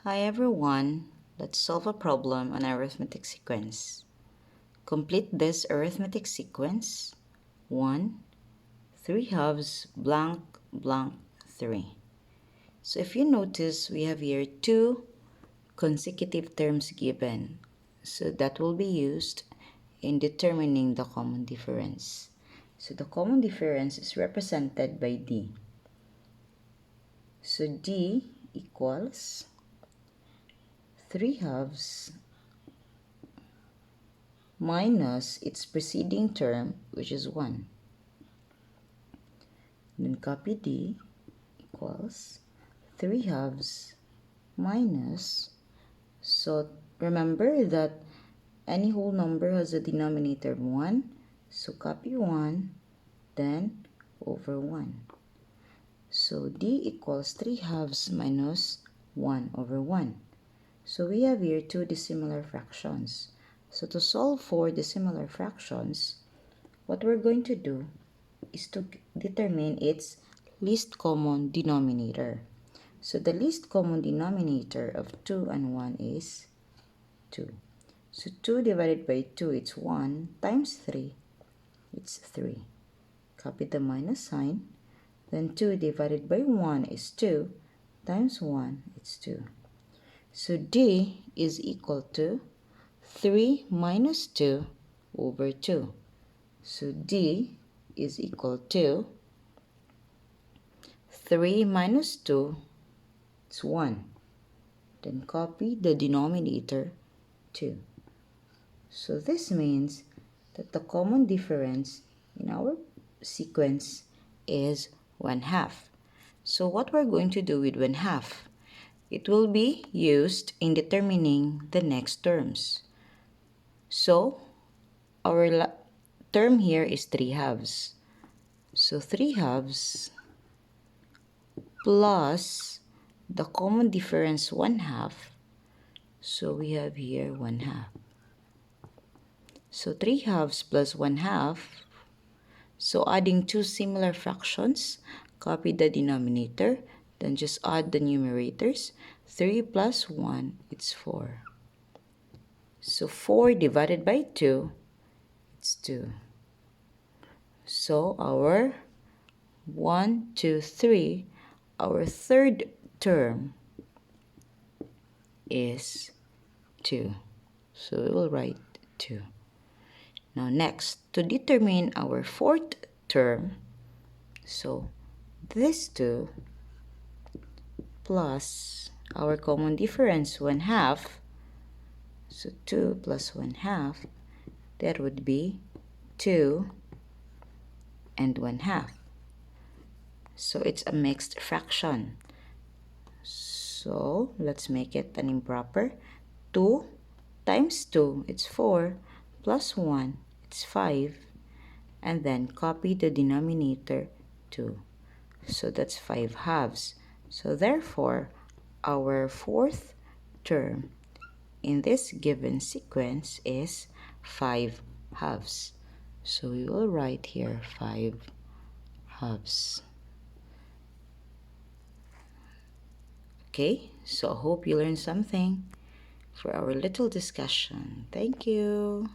Hi everyone, let's solve a problem on arithmetic sequence. Complete this arithmetic sequence. 1, 3 halves, blank, blank, 3. So if you notice, we have here two consecutive terms given. So that will be used in determining the common difference. So the common difference is represented by D. So D equals 3 halves minus its preceding term, which is 1. Then copy D equals 3 halves minus, so remember that any whole number has a denominator of 1, so copy 1, then over 1. So D equals 3 halves minus 1 over 1. So we have here two dissimilar fractions. So to solve for dissimilar fractions, what we're going to do is to determine its least common denominator. So the least common denominator of 2 and 1 is 2. So 2 divided by 2, it's 1, times 3, it's 3. Copy the minus sign. Then 2 divided by 1 is 2, times 1, it's 2. So D is equal to 3 minus 2 over 2. So D is equal to 3 minus 2, it's 1. Then copy the denominator 2. So this means that the common difference in our sequence is 1/2. So what we're going to do with 1/2? It will be used in determining the next terms. So our term here is 3 halves. So 3 halves plus the common difference 1/2. So we have here 1/2. So 3 halves plus 1/2. So adding two similar fractions, copy the denominator, then just add the numerators. 3 plus 1, it's 4. So 4 divided by 2, it's 2. So our 1, 2, 3, our third term is 2. So we will write 2. Now next, to determine our fourth term, so this 2 plus our common difference 1/2, so 2 plus 1/2, that would be 2 and 1/2. So it's a mixed fraction. So let's make it an improper. 2 times 2, it's 4, plus 1, it's 5, and then copy the denominator 2. So that's 5 halves. So therefore, our fourth term in this given sequence is 5 halves. So we will write here 5 halves. Okay, so I hope you learned something for our little discussion. Thank you.